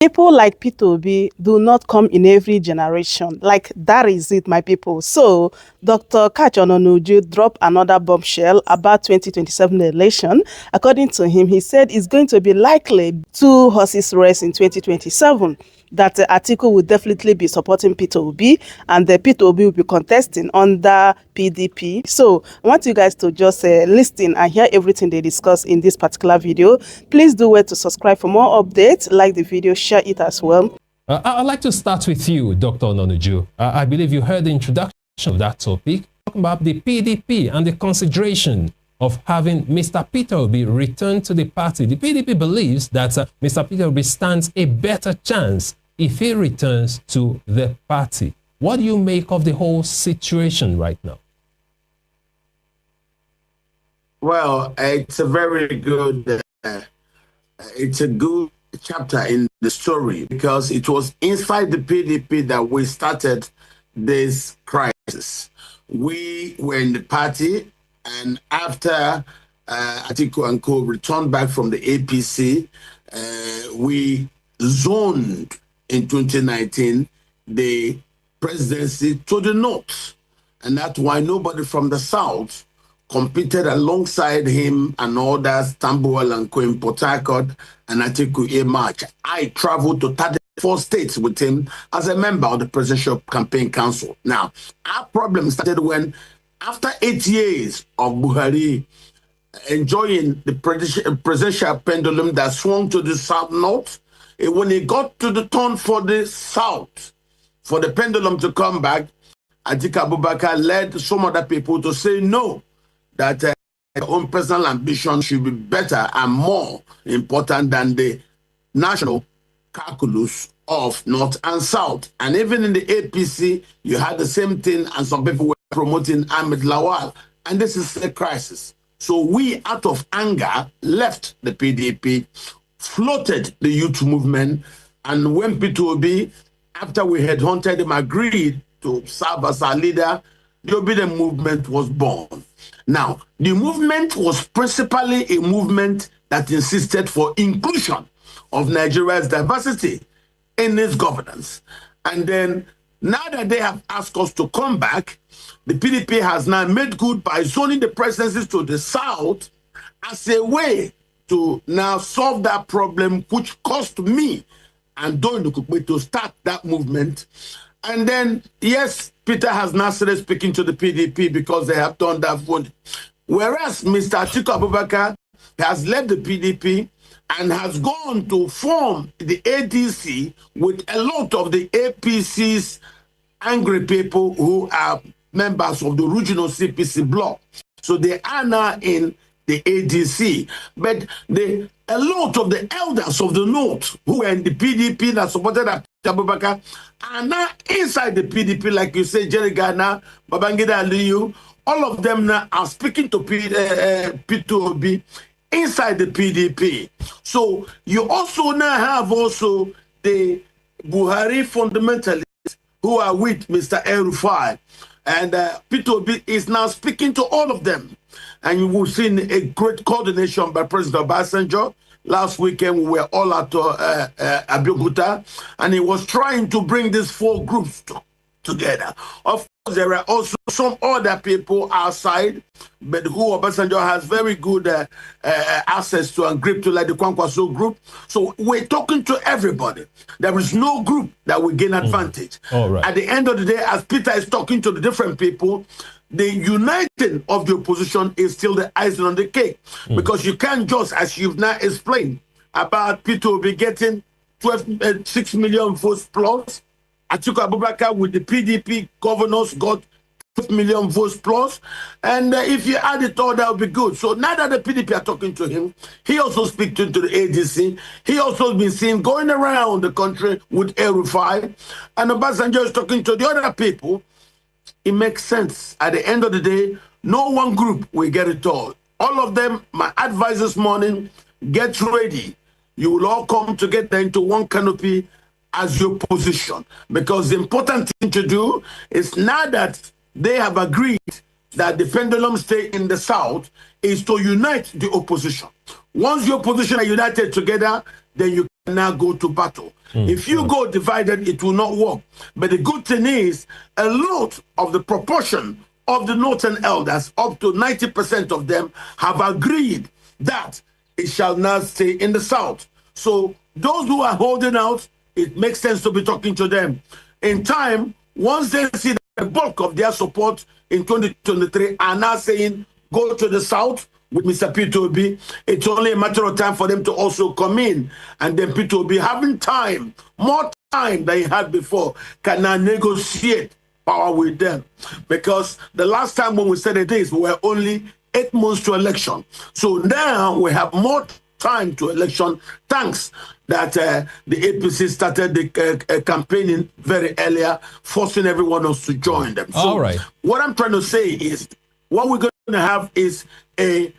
People like Peter Obi do not come in every generation. Like, that is it, my people. So, Dr. Katch Ononujo dropped another bombshell about 2027 election. According to him, he said it's going to be likely two horses race in 2027. That Atiku will definitely be supporting Peter Obi, and the Peter Obi will be contesting under PDP. So I want you guys to just listen and hear everything they discuss in this particular video. Please do well to subscribe for more updates, like the video, share it as well. I'd like to start with you, Dr. Ononujo. I believe you heard the introduction of that topic, talking about the PDP and the consideration of having Mr. Peter Obi return to the party. The PDP believes that Mr. Peter Obi stands a better chance if he returns to the party. What do you make of the whole situation right now? Well, it's a very good, it's a good chapter in the story, because it was inside the PDP that we started this crisis. We were in the party, and after Atiku and Co returned back from the APC, we zoned in 2019 the presidency to the north, and that's why nobody from the south competed alongside him and others, Tambuwal and Co in Port Harcourt and Atiku a March. I traveled to 34 states with him as a member of the Presidential Campaign Council. Now, our problem started when, after 8 years of Buhari enjoying the presidential pendulum that swung to the south-north, when he got to the turn for the south, for the pendulum to come back, Atiku Abubakar led some other people to say no, that their own personal ambition should be better and more important than the national calculus of North and South. And even in the APC, you had the same thing, and some people were promoting Ahmed Lawal. And this is a crisis. So we, out of anger, left the PDP, floated the youth movement, and when Peter Obi, after we had hunted him, agreed to serve as our leader, the Obedient movement was born. Now, the movement was principally a movement that insisted for inclusion of Nigeria's diversity in its governance. And then, now that they have asked us to come back, the PDP has now made good by zoning the presidencies to the south as a way to now solve that problem, which cost me and Doyin Ukukpe to start that movement. And then, yes, Peter has now started speaking to the PDP because they have done that vote. Whereas Mr. Atiku Abubakar has left the PDP and has gone to form the ADC with a lot of the APC's angry people who are members of the original CPC bloc. So they are now in the ADC. But a lot of the elders of the North who were in the PDP that supported Abubakar are now inside the PDP, like you say, Jerry Gana, Babangida Aliyu. All of them now are speaking to Peter Obi inside the PDP. So you also now have also the Buhari fundamentalists who are with Mr. El-Rufai. And Peter Obi is now speaking to all of them. And you will see a great coordination by President Obasanjo. Last weekend, we were all at Abeokuta, and he was trying to bring these four groups together. Of course, there are also some other people outside, but who Obasanjo has very good access to and grip to, like the Kwankwaso group. So we're talking to everybody. There is no group that will gain advantage. All right. At the end of the day, as Peter is talking to the different people, the uniting of the opposition is still the icing on the cake, because you can't just, as you've now explained, about Peter Obi getting 6 million votes plus. Atiku Abubakar with the PDP governors got 12 million votes plus. And if you add it all, that would be good. So now that the PDP are talking to him, he also speaks to the ADC. He also been seen going around the country with El-Rufai. And Obasanjo is talking to the other people. It makes sense. At the end of the day, no one group will get it all. All of them, my advice this morning, get ready. You will all come together into one canopy as your position. Because the important thing to do is, now that they have agreed that the pendulum stay in the south, is to unite the opposition. Once your opposition are united together, then you can now go to battle. If you go divided, it will not work. But the good thing is, a lot of the proportion of the northern elders, up to 90% of them, have agreed that it shall not stay in the south. So those who are holding out, it makes sense to be talking to them. In time, once they see the bulk of their support in 2023 are now saying, go to the south with Mr. Peter Obi, it's only a matter of time for them to also come in. And then Peter Obi, having time, more time than he had before, can now negotiate power with them. Because the last time when we said it is, we were only 8 months to election. So now we have more time to election, thanks that the APC started the campaigning very earlier, forcing everyone else to join them. So all right. What I'm trying to say is, what we're going to have is a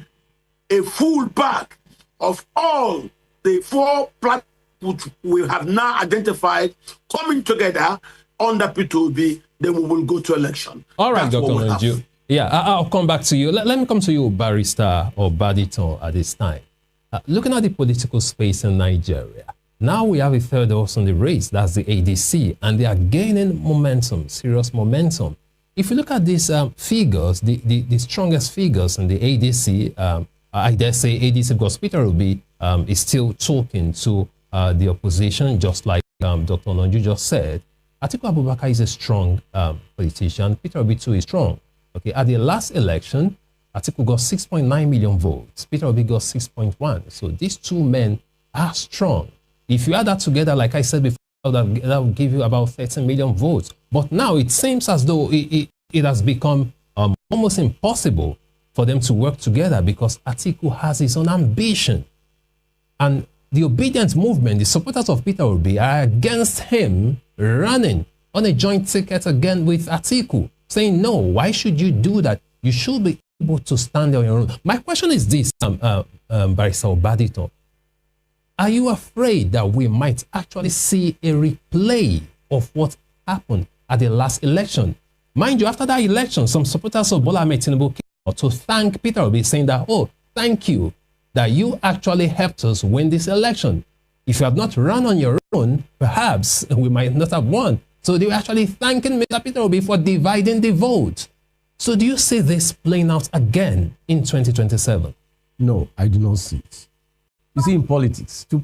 full pack of all the 4 platforms which we have now identified coming together under P2B, then we will go to election. All right, That's Dr. what we'll Ononujo. Yeah, I'll come back to you. Let me come to you, Barrister or Baditon, at this time. Looking at the political space in Nigeria, now we have a third horse on the race, that's the ADC, and they are gaining momentum, serious momentum. If you look at these figures, the strongest figures in the ADC, I dare say ADC, because Peter Obi is still talking to the opposition, just like Dr. Ononujo just said. Atiku Abubakar is a strong politician. Peter Obi too is strong. Okay, at the last election, Atiku got 6.9 million votes. Peter Obi got 6.1. So these two men are strong. If you add that together, like I said before, that will give you about 13 million votes. But now it seems as though it has become almost impossible for them to work together because Atiku has his own ambition. And the obedient movement, the supporters of Peter Obi, are against him running on a joint ticket again with Atiku, saying, no, why should you do that? You should be able to stand on your own. My question is this, Barrister Obadito. Are you afraid that we might actually see a replay of what happened at the last election? Mind you, after that election, some supporters of Bola Ahmed Tinubu came out to thank Peter Obi, saying that, oh, thank you, that you actually helped us win this election. If you had not run on your own, perhaps we might not have won. So they were actually thanking Mr. Peter Obi for dividing the vote. So do you see this playing out again in 2027? No, I do not see it. You see, in politics, 2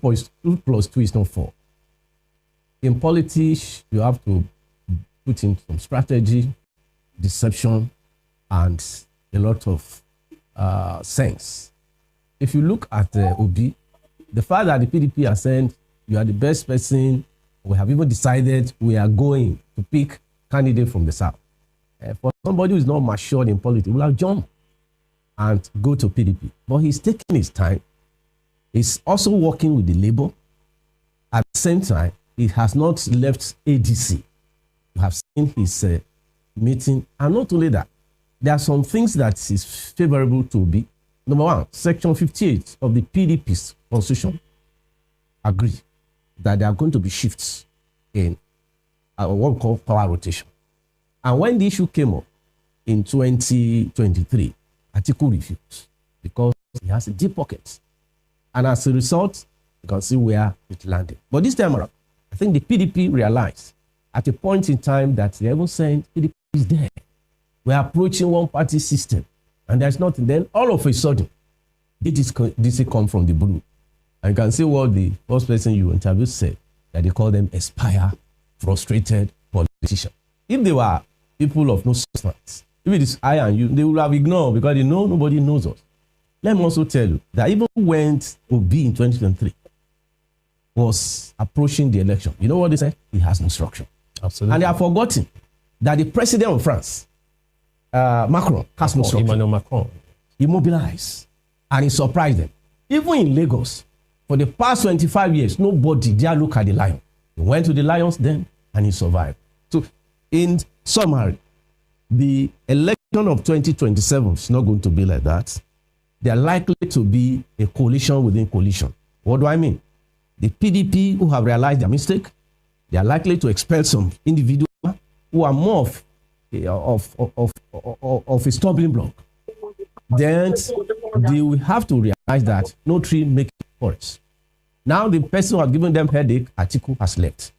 plus 2 is not 4. In politics, you have to put in some strategy, deception, and a lot of sense. If you look at Obi, the fact that the PDP has said you are the best person, we have even decided we are going to pick candidate from the South. For somebody who is not matured in politics, will have jumped and go to PDP. But he's taking his time. He's also working with the Labour. At the same time, he has not left ADC. You have seen his meeting. And not only that, there are some things that is favorable to Obi. Number 1, Section 58 of the PDP's constitution agree that there are going to be shifts in what we call power rotation. And when the issue came up in 2023, Atiku refused because he has a deep pocket. And as a result, you can see where it landed. But this time around, I think the PDP realized at a point in time that they even said PDP is there. We're approaching one-party system. And there's nothing. Then all of a sudden, this come from the blue. And you can see what the first person you interviewed said, that they call them aspire, frustrated politicians. If they were people of no substance, if it is I and you, they would have ignored because they know nobody knows us. Let me also tell you that even when Obi in 2023 was approaching the election, you know what they said? He has no structure. Absolutely. And they have forgotten that the president of France, Macron, has no structure. Emmanuel Macron. He mobilized and he surprised them. Even in Lagos, for the past 25 years, nobody dare look at the lion. He went to the lions then and he survived. So, in summary, the election of 2027 is not going to be like that. They are likely to be a coalition within coalition. What do I mean? The PDP who have realized their mistake, they are likely to expel some individuals who are more of a stumbling block. Then they will have to realize that no tree makes forest. Now the person who had given them headache, Atiku, has left.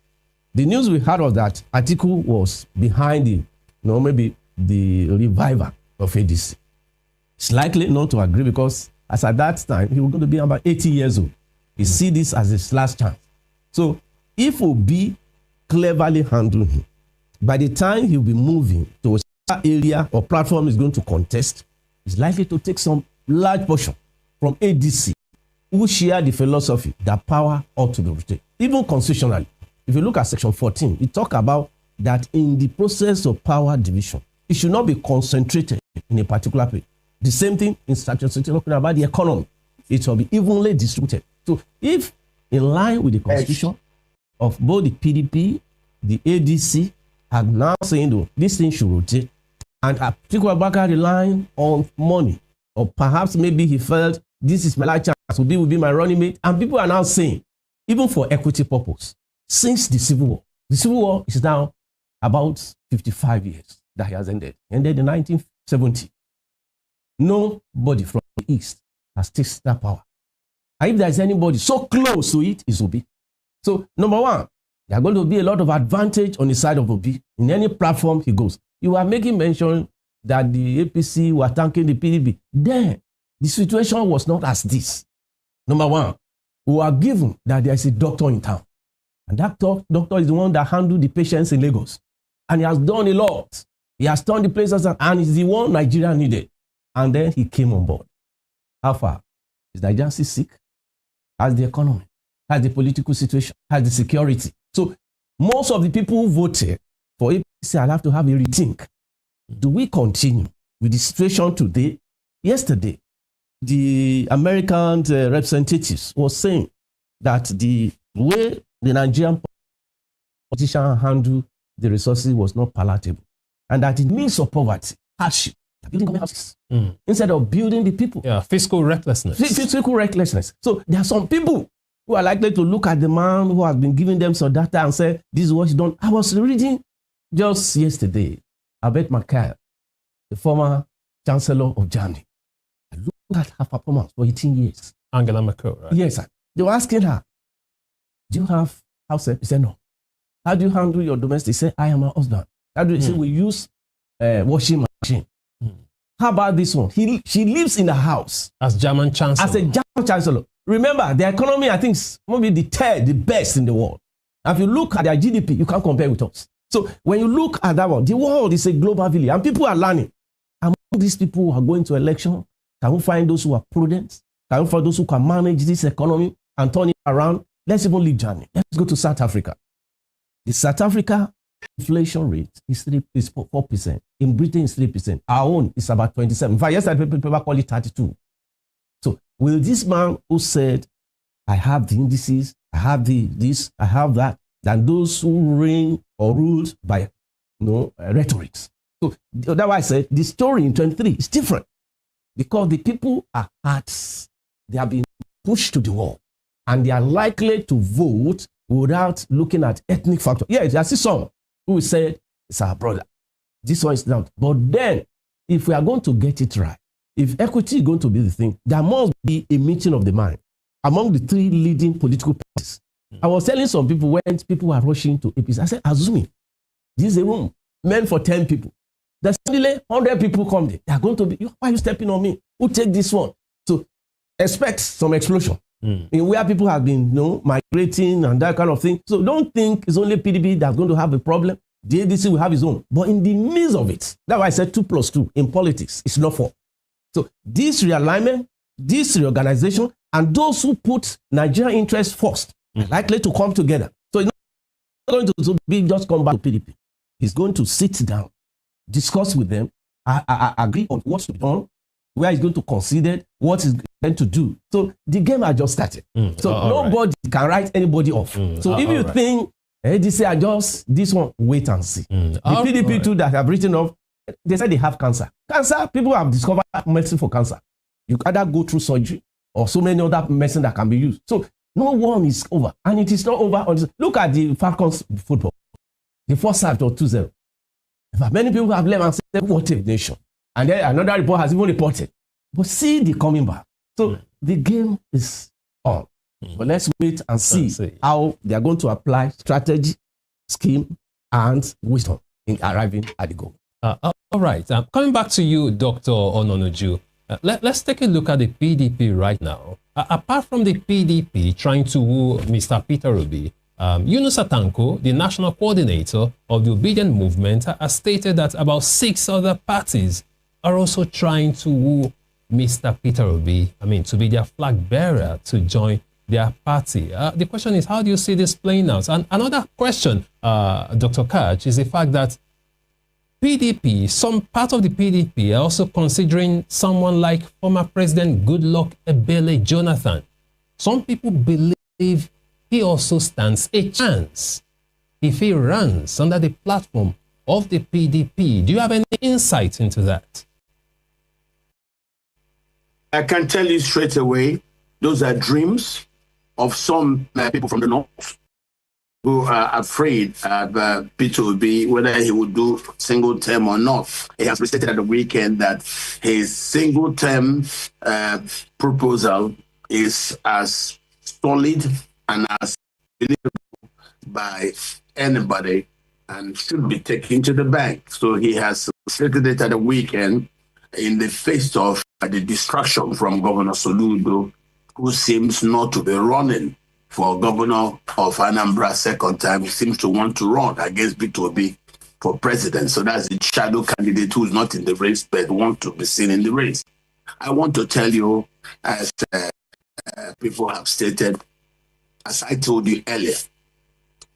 The news we heard of that, Atiku was behind the, maybe the revival of ADC. It's likely not to agree because as at that time, he was going to be about 80 years old. He see this as his last chance. So if Obi cleverly handle him, by the time he'll be moving to a area or platform is going to contest, he's likely to take some large portion from ADC, who share the philosophy that power ought to be retained. Even constitutionally, if you look at section 14, it talks about that in the process of power division, it should not be concentrated in a particular place. The same thing in section 16 talking about the economy. It will be evenly distributed. So if in line with the constitution of both the PDP, the ADC, are now saying, though, this thing should rotate, and Atiku Abubakar relying on money, or perhaps maybe he felt this is my last chance, Obi will be my running mate, and people are now saying, even for equity purpose, since the Civil War is now about 55 years that he has ended in 1970. Nobody from the East has tasted that power. And if there is anybody so close to it, it's Obi. So, number one, there are going to be a lot of advantage on the side of Obi in any platform he goes. You are making mention that the APC were thanking the PDP. Then, the situation was not as this. Number one, we were given that there is a doctor in town. And that doctor is the one that handled the patients in Lagos. And he has done a lot. He has turned the places and is the one Nigeria needed. And then he came on board. How far? Is Nigeria still sick? How's the economy? How's the political situation? How's the security? So most of the people who voted for APC, I'll have to have a rethink. Do we continue with the situation today? Yesterday, the American representatives were saying that the way the Nigerian politicians handle the resources was not palatable. And that in midst of poverty, hardship, building government houses instead of building the people. Yeah, fiscal recklessness. Fiscal recklessness. So there are some people who are likely to look at the man who has been giving them some data and say, this is what he's done. I was reading just yesterday about Merkel, the former Chancellor of Germany. I looked at her performance for 18 years. Angela Merkel, right? Yes, sir. They were asking her, do you have house? She said, no. How do you handle your domestic? She said, I am a husband. How do you say we use washing machine? How about this one? She lives in a house. As German Chancellor. As a German Chancellor. Remember, the economy, I think, is maybe the best in the world. And if you look at their GDP, you can't compare with us. So when you look at that one, the world is a global village. And people are learning. Among these people who are going to election, can we find those who are prudent? Can we find those who can manage this economy and turn it around? Let's even leave Germany. Let's go to South Africa. The South Africa inflation rate is 4%. In Britain, it's 3%. Our own is about 27%. In fact, yesterday, people call it 32%. So, will this man who said, I have the indices, I have this, I have that, than those who reign or ruled by rhetorics? So, that's why I said the story in 23 is different. Because the people are hearts. They have been pushed to the wall. And they are likely to vote without looking at ethnic factor. Yeah, I see some who said, it's our brother. This one is not. But then, if we are going to get it right, if equity is going to be the thing, there must be a meeting of the mind among the three leading political parties. I was telling some people when people were rushing to APC, I said, assuming this is a room meant for 10 people. There's suddenly 100 people come there. They are going to be, why are you stepping on me? Who take this one? So expect some explosion. In where people have been migrating and that kind of thing. So don't think it's only PDP that's going to have a problem. The ADC will have its own. But in the midst of it, that's why I said 2 + 2 in politics, it's not 4. So this realignment, this reorganization, and those who put Nigerian interests first are likely to come together. So it's not going to be just come back to PDP. He's going to sit down, discuss with them, agree on what's to be done, where he's going to consider what he's going to do. So the game has just started. So nobody can write anybody off. So if you think ADC are just this one, wait and see. The PDP too that have written off, they said they have cancer. Cancer, people have discovered medicine for cancer. You either go through surgery or so many other medicine that can be used. So no one is over. And it is not over. Look at the Falcons football. The first half was 2-0. Many people have left and said, what a nation. And then another report has even reported. But see the coming back. So the game is on. But let's wait and see how they are going to apply strategy, scheme, and wisdom in arriving at the goal. All right. Coming back to you, Dr. Ononujo, let's take a look at the PDP right now. Apart from the PDP trying to woo Mr. Peter Obi, Yunus Atanko, the national coordinator of the Obedient Movement, has stated that about 6 other parties are also trying to woo Mr. Peter Obi, to be their flag bearer to join their party. The question is, how do you see this playing out? And another question, Dr. Katch, is the fact that PDP, some part of the PDP are also considering someone like former President Goodluck Ebele Jonathan. Some people believe he also stands a chance if he runs under the platform of the PDP. Do you have any insight into that? I can tell you straight away, those are dreams of some people from the north who are afraid of Peter Obi, whether he would do single term or not. He has stated at the weekend that his single term proposal is as solid and as believable by anybody and should be taken to the bank. So he has stated it at the weekend in the face of the distraction from Governor Soludo, who seems not to be running for governor of Anambra second time. He seems to want to run against Peter Obi for president. So that's the shadow candidate who's not in the race but want to be seen in the race. I want to tell you, as people have stated, as I told you earlier,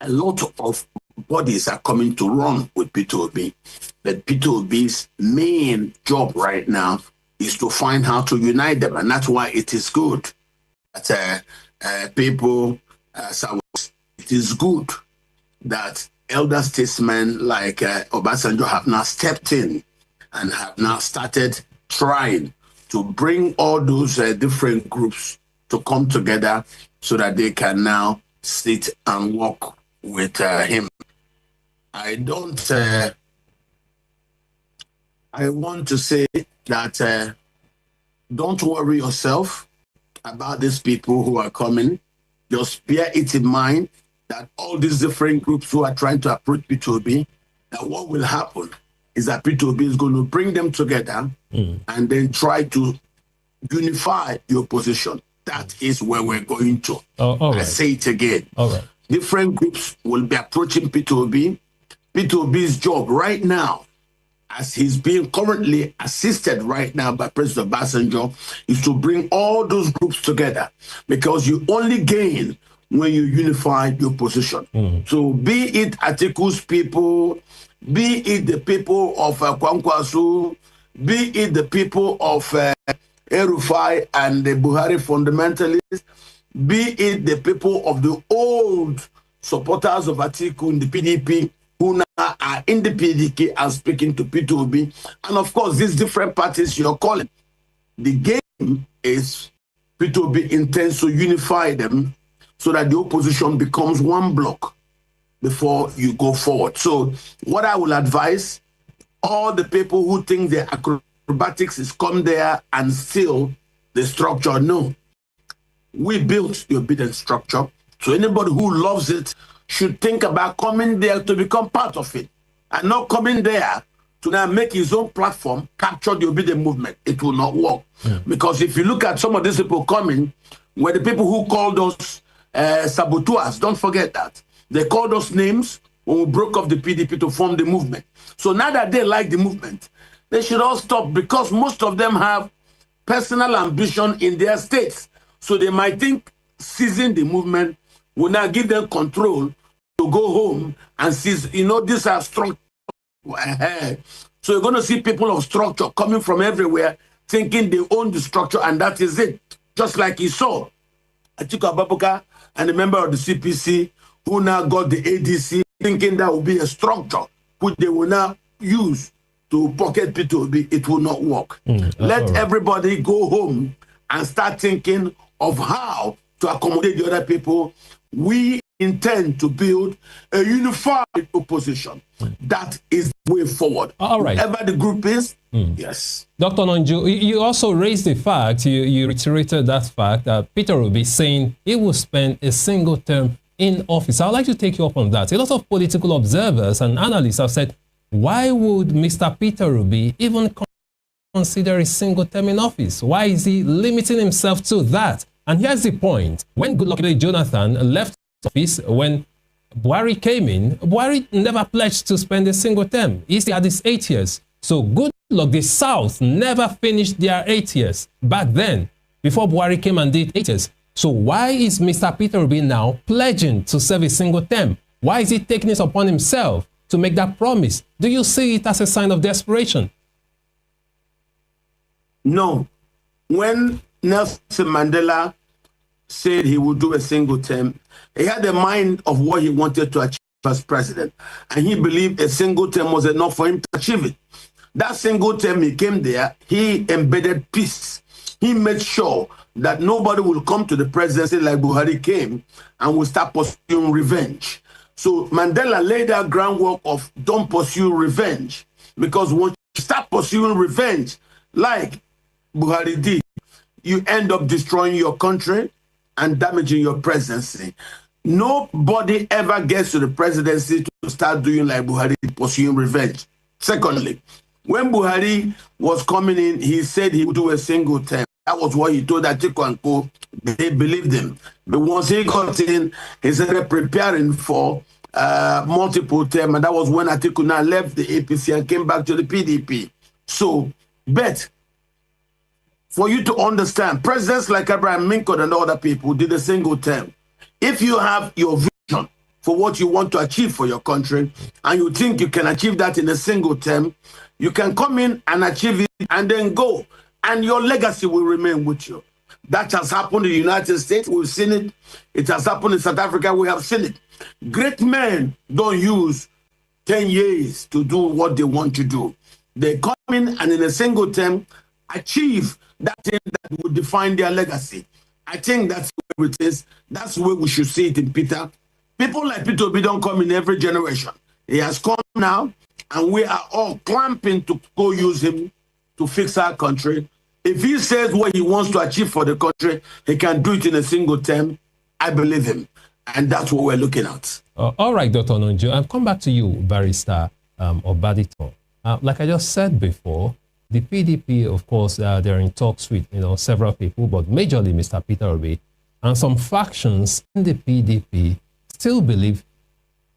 a lot of bodies are coming to run with Peter Obi. But Peter Obi's main job right now is to find how to unite them. And that's why it is good that people, it is good that elder statesmen like Obasanjo have now stepped in and have now started trying to bring all those different groups to come together so that they can now sit and work with him. I want to say that don't worry yourself about these people who are coming. Just bear it in mind that all these different groups who are trying to approach Peter Obi, that what will happen is that Peter Obi is going to bring them together and then try to unify the opposition. That is where we're going to. I say it again. Different groups will be approaching Peter Obi. Peter Obi's job right now, as he's being currently assisted right now by President Obasanjo, is to bring all those groups together, because you only gain when you unify your position. So be it Atiku's people, be it the people of Kwankwaso, be it the people of Erufai and the Buhari fundamentalists, be it the people of the old supporters of Atiku in the PDP, who now are in the PDP and speaking to Peter Obi, and of course these different parties you're calling. The game is Peter Obi intends to unify them so that the opposition becomes one block before you go forward. So what I will advise all the people who think the acrobatics is come there and steal the structure, no. We built the obedient structure, so anybody who loves it should think about coming there to become part of it, and not coming there to now make his own platform, capture the obedient movement. It will not work. Because if you look at some of these people coming, were the people who called us saboteurs. Don't forget that. They called us names when we broke off the PDP to form the movement. So now that they like the movement, they should all stop, because most of them have personal ambition in their states. So they might think seizing the movement will now give them control to go home and seize. These are structure. So you're going to see people of structure coming from everywhere thinking they own the structure, and that is it. Just like you saw Atiku Abubakar and a member of the CPC who now got the ADC, thinking that will be a structure which they will now use to pocket Peter Obi. It will not work. Let everybody go home and start thinking of how to accommodate the other people. We intend to build a unified opposition. That is the way forward. All right. Whoever the group is, yes. Dr. Ononujo, you also raised the fact, you reiterated that fact that Peter Obi saying he will spend a single term in office. I'd like to take you up on that. A lot of political observers and analysts have said, why would Mr. Peter Obi even consider a single term in office? Why is he limiting himself to that? And here's the point. When Goodluck Jonathan left office, when Buhari came in, Buhari never pledged to spend a single term. He still had his 8 years. So Goodluck, the South never finished their 8 years back then, before Buhari came and did 8 years. So why is Mr. Peter Obi now pledging to serve a single term? Why is he taking it upon himself to make that promise? Do you see it as a sign of desperation? No. When Nelson Mandela said he would do a single term, he had a mind of what he wanted to achieve as president. And he believed a single term was enough for him to achieve it. That single term he came there, he embedded peace. He made sure that nobody will come to the presidency like Buhari came and will start pursuing revenge. So Mandela laid that groundwork of don't pursue revenge. Because once you start pursuing revenge, like Buhari did, you end up destroying your country and damaging your presidency. Nobody ever gets to the presidency to start doing like Buhari, pursuing revenge. Secondly, when Buhari was coming in, he said he would do a single term. That was what he told Atiku and Co. They believed him. But once he got in, he started preparing for multiple term, and that was when Atiku now left the APC and came back to the PDP. So, but for you to understand, presidents like Abraham Lincoln and other people did a single term. If you have your vision for what you want to achieve for your country, and you think you can achieve that in a single term, you can come in and achieve it and then go, and your legacy will remain with you. That has happened in the United States. We've seen it. It has happened in South Africa. We have seen it. Great men don't use 10 years to do what they want to do. They come in and in a single term achieve that thing that will define their legacy. I think that's where it is. That's where we should see it in Peter. People like Peter Obi don't come in every generation. He has come now, and we are all clamping to go use him to fix our country. If he says what he wants to achieve for the country, he can do it in a single term. I believe him. And that's what we're looking at. All right, Dr. Ononujo. I'll come back to you, Barrister Obadito. Like I just said before, the PDP, of course, they're in talks with several people, but majorly Mr. Peter Obi. And some factions in the PDP still believe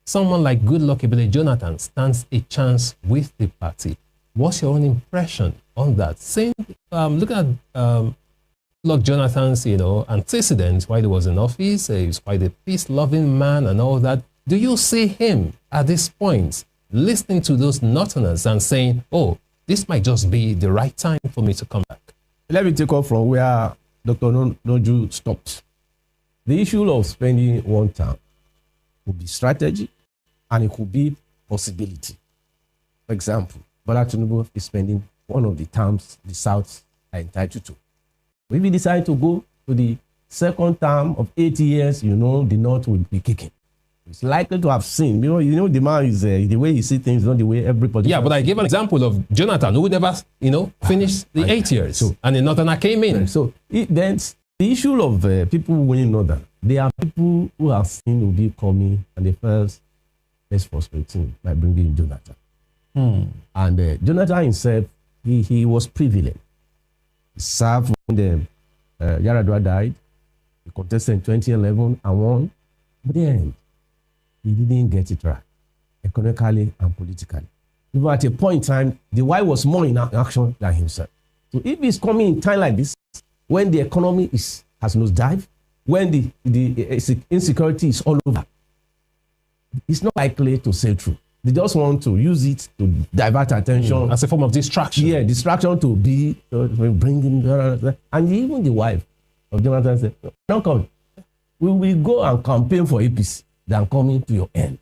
someone like Goodluck Jonathan stands a chance with the party. What's your own impression on that? Saying, look at Goodluck Jonathan's, antecedents while he was in office. He was quite a peace-loving man and all that. Do you see him at this point listening to those Northerners and saying, oh, this might just be the right time for me to come back? Let me take off from where Dr. Ononujo stopped. The issue of spending one term could be strategy and it could be possibility. For example, Bola Tinubu is spending one of the terms the South are entitled to. If we decide to go to the second term of 8 years, the North will be kicking. It's likely to have seen, the man is the way he sees things, not the way everybody. Yeah, but I gave an example of Jonathan, who never, finished the 8 years, and the Northerner came in. So then the issue of people winning Northern, there are people who have seen Obi coming, and they first frustrating by bringing in Jonathan. And Jonathan himself, he was privileged. He served when Yaradua died. He contested in 2011 and won. But then he didn't get it right, economically and politically. Even at a point in time, the wife was more in action than himself. So if he's coming in time like this, when the economy has nosedive, when the insecurity is all over, it's not likely to sail through. They just want to use it to divert attention. As a form of distraction. Yeah, distraction to be bringing. And even the wife of Jonathan said, "Don't come. We will go and campaign for APC than coming to your end."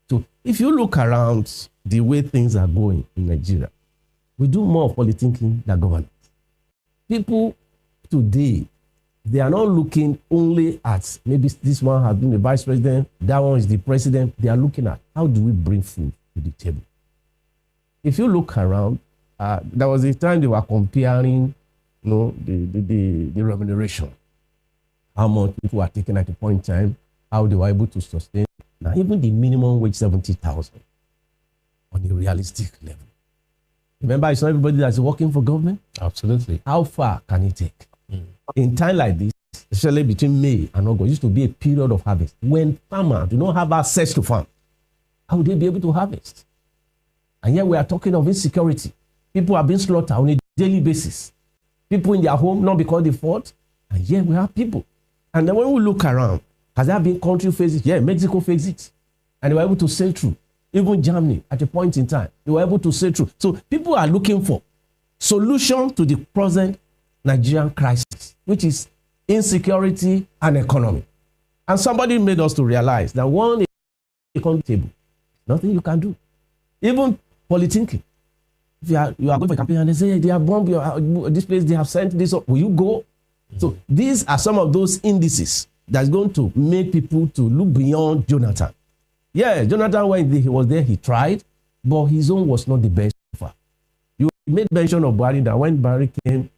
So if you look around the way things are going in Nigeria, we do more politicking than governance. People today They are not looking only at maybe this one has been the vice president, that one is the president. They are looking at how do we bring food to the table. If you look around, there was a time they were comparing, the remuneration, how much people were taking at a point in time, how they were able to sustain. Now, even the minimum wage 70,000 on a realistic level. Remember, it's not everybody that's working for government. Absolutely. How far can it take? In time like this, especially between May and August, used to be a period of harvest. When farmers do not have access to farm, how would they be able to harvest? And yet we are talking of insecurity. People are being slaughtered on a daily basis. People in their home, not because they fought, and yet we have people. And then when we look around, has there been country faces? Yeah, Mexico faced it. And they were able to sail through. Even Germany, at a point in time, they were able to sail through. So people are looking for solution to the present Nigerian crisis, which is insecurity and economy. And somebody made us to realize that one economy table, nothing you can do. Even politicking. If you are going for a campaign and they say they have bombed this place, they have sent this up, will you go? Mm-hmm. So these are some of those indices that's going to make people to look beyond Jonathan. Yeah, Jonathan, when he was there, he tried, but his own was not the best so far. You made mention of Buhari, that when Buhari came,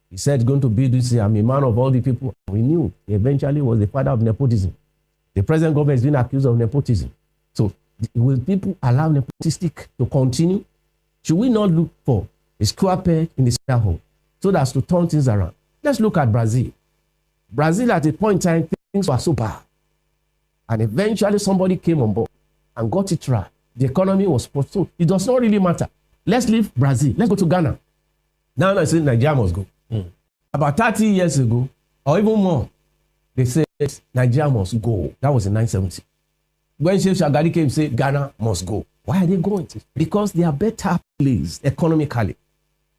he said, going to be this, I'm a man of all the people. We knew he eventually was the father of nepotism. The present government is being accused of nepotism. So will people allow nepotistic to continue? Should we not look for a square peg in the square hole so that's to turn things around? Let's look at Brazil. Brazil, at a point in time, things were so bad. And eventually somebody came on board and got it right. The economy was post. So it does not really matter. Let's leave Brazil. Let's go to Ghana. Now I say Nigeria must go. About 30 years ago, or even more, they said Nigeria must go. That was in 1970. When Sheikh Shagari came and said Ghana must go. Why are they going? Because they are better placed economically.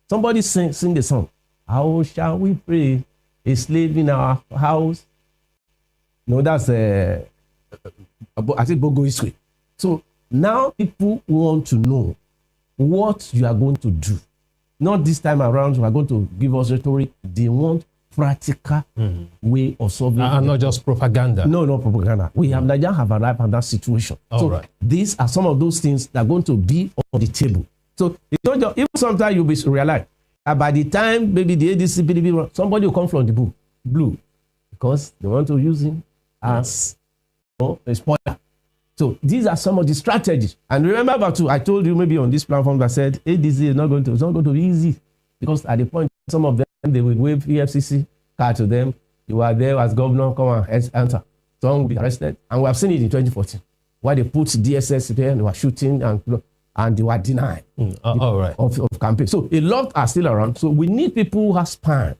Somebody sing the song. How shall we pray? A slave in our house. No, that's I think Bogo is way. So now people want to know what you are going to do. Not this time around, you are going to give us rhetoric. They want practical way of solving. And not just propaganda. No, not propaganda. We have Nigeria have arrived at that situation. So right. These are some of those things that are going to be on the table. So it's not just, even sometimes you'll be realize that by the time maybe the ADC, PDP, somebody will come from the blue because they want to use him as a spoiler. So these are some of the strategies. And remember about I told you maybe on this platform that said ADC is not going to be easy because at the point some of them they will wave EFCC card to them. You are there as governor, come and answer. Some will be arrested, and we have seen it in 2014 where they put DSS there and they were shooting and they were denied all right. of campaign. So a lot are still around. So we need people who have spine,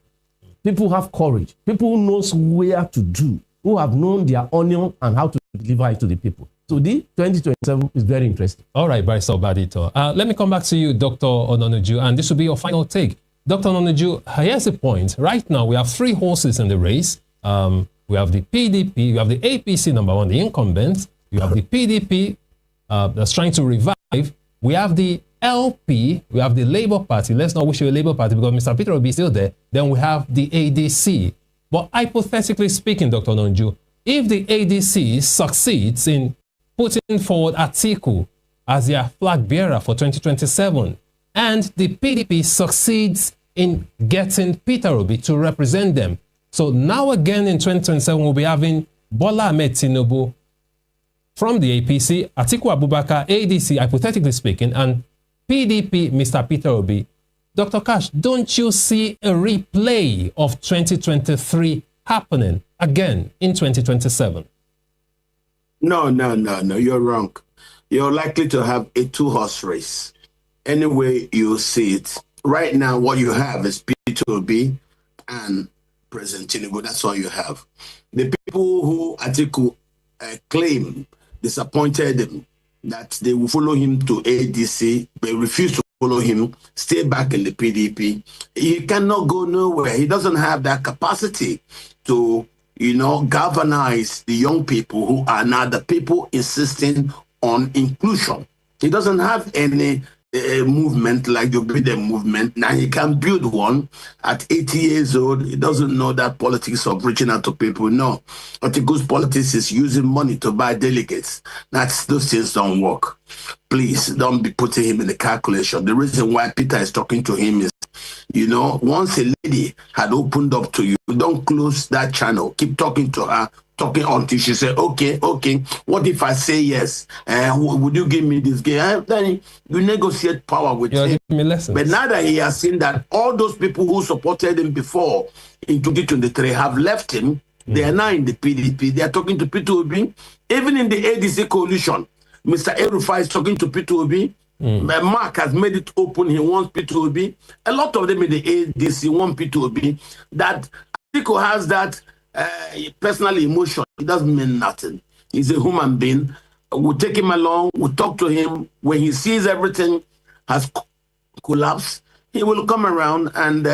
people who have courage, people who knows where to do, who have known their onion and how to deliver it to the people. So the 2027 is very interesting. All right, Barrister Obadito. Let me come back to you, Dr. Ononujo, and this will be your final take. Dr. Ononujo, here's the point. Right now, we have three horses in the race. We have the PDP, we have the APC, number one, the incumbent. You have the PDP that's trying to revive. We have the LP, we have the Labour Party. Let's not wish you a Labour Party because Mr. Peter Obi is still there. Then we have the ADC. But hypothetically speaking, Dr. Ononujo, if the ADC succeeds in putting forward Atiku as their flag bearer for 2027, and the PDP succeeds in getting Peter Obi to represent them. So now again in 2027, we'll be having Bola Ahmed Tinubu from the APC, Atiku Abubakar, ADC, hypothetically speaking, and PDP, Mr. Peter Obi. Dr. Katch, don't you see a replay of 2023 happening again in 2027? No, you're wrong. You're likely to have a two-horse race. Anyway you see it. Right now, what you have is Peter Obi and President Tinubu. That's all you have. The people who Atiku claim disappointed him that they will follow him to ADC, but refuse to follow him, stay back in the PDP. He cannot go nowhere. He doesn't have that capacity to, galvanize the young people who are now the people insisting on inclusion. He doesn't have any a movement like the Obedient movement. Now he can build one at 80 years old. He doesn't know that politics of reaching out to people. No, Atiku's politics is using money to buy delegates. Those things don't work. Please don't be putting him in the calculation. The reason why Peter is talking to him is, once a lady had opened up to you, don't close that channel. Keep talking to her, talking until she say, okay, what if I say yes? Would you give me this game? Then you negotiate power with him. Me lessons. But now that he has seen that all those people who supported him before in 2023 have left him, they are now in the PDP. They are talking to Peter Obi. Even in the ADC coalition, Mr. El-Rufai is talking to Peter Obi. Mark has made it open. He wants Peter Obi. A lot of them in the ADC want Peter Obi. That Atiku has that personal emotion. It doesn't mean nothing. He's a human being. We'll take him along. We'll talk to him. When he sees everything has collapsed, he will come around. And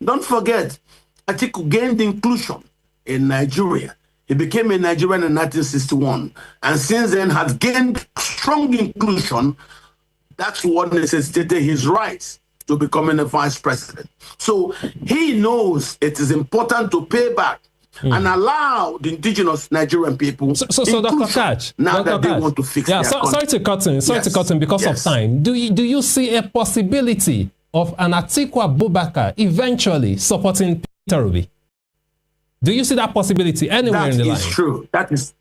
don't forget, Atiku gained inclusion in Nigeria. He became a Nigerian in 1961. And since then has gained strong inclusion. That's what necessitated his rights to becoming a vice president. So he knows it is important to pay back and allow the indigenous Nigerian people. So Dr. Katch, now Dr. that they Katch, want to fix their country. sorry to cut in. Sorry to cut in because of time. Do you see a possibility of an Atiku Abubakar eventually supporting Peter Obi? Do you see that possibility anywhere in the line? That is true. That is.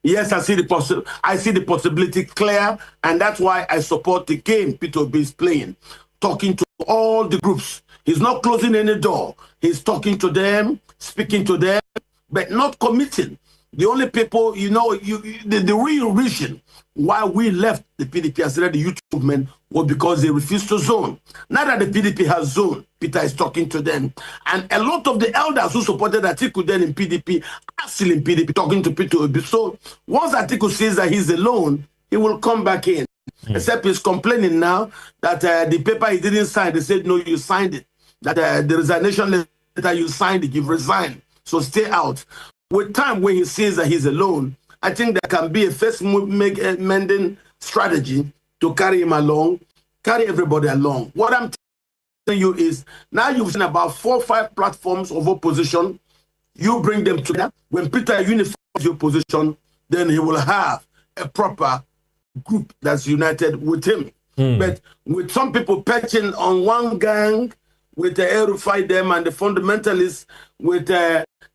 Yes, I see the possibility clear, and that's why I support the game Peter Obi is playing, talking to all the groups. He's not closing any door. He's talking to them, speaking to them, but not committing. The only people, the real reason why we left the PDP as the youth movement was because they refused to zone. Now that the PDP has zoned, Peter is talking to them. And a lot of the elders who supported Atiku then in PDP are still in PDP talking to Peter Obi. So once Atiku says that he's alone, he will come back in. Except he's complaining now that the paper he didn't sign, they said, no, you signed it. That the resignation letter, you signed it, you've resigned. So stay out. With time, when he says that he's alone, I think there can be a first mending strategy to carry him along, carry everybody along. What I'm telling you is, now you've seen about 4 or 5 platforms of opposition. You bring them together. When Peter unifies your position, then he will have a proper group that's united with him. But with some people perching on one gang, with the El-Rufai them and the fundamentalists, with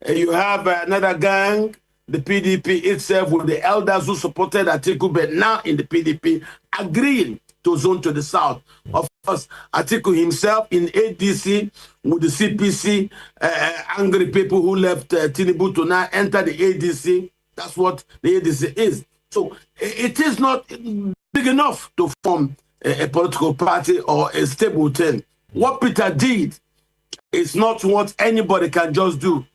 you have another gang, the PDP itself, with the elders who supported Atiku, but now in the PDP, agreeing to zone to the south. Of course, Atiku himself in ADC, with the CPC, angry people who left Tinubu to now enter the ADC. That's what the ADC is. So it is not big enough to form a political party or a stable thing. What Peter did is not what anybody can just do.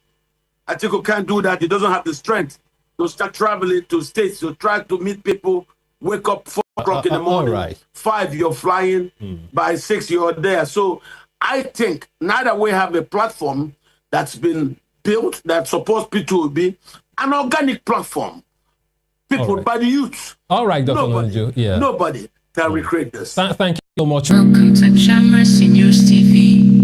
Atiku can't do that. He doesn't have the strength to start traveling to states to try to meet people, wake up 4 o'clock in the morning, right. 5 you're flying, by 6 you're there. So I think now that we have a platform that's been built that supports Peter Obi, an organic platform, people by the youth. All right, Dr. Ononujo. Yeah. Nobody can recreate this. Thank you so much. Welcome to Chamrasi News TV.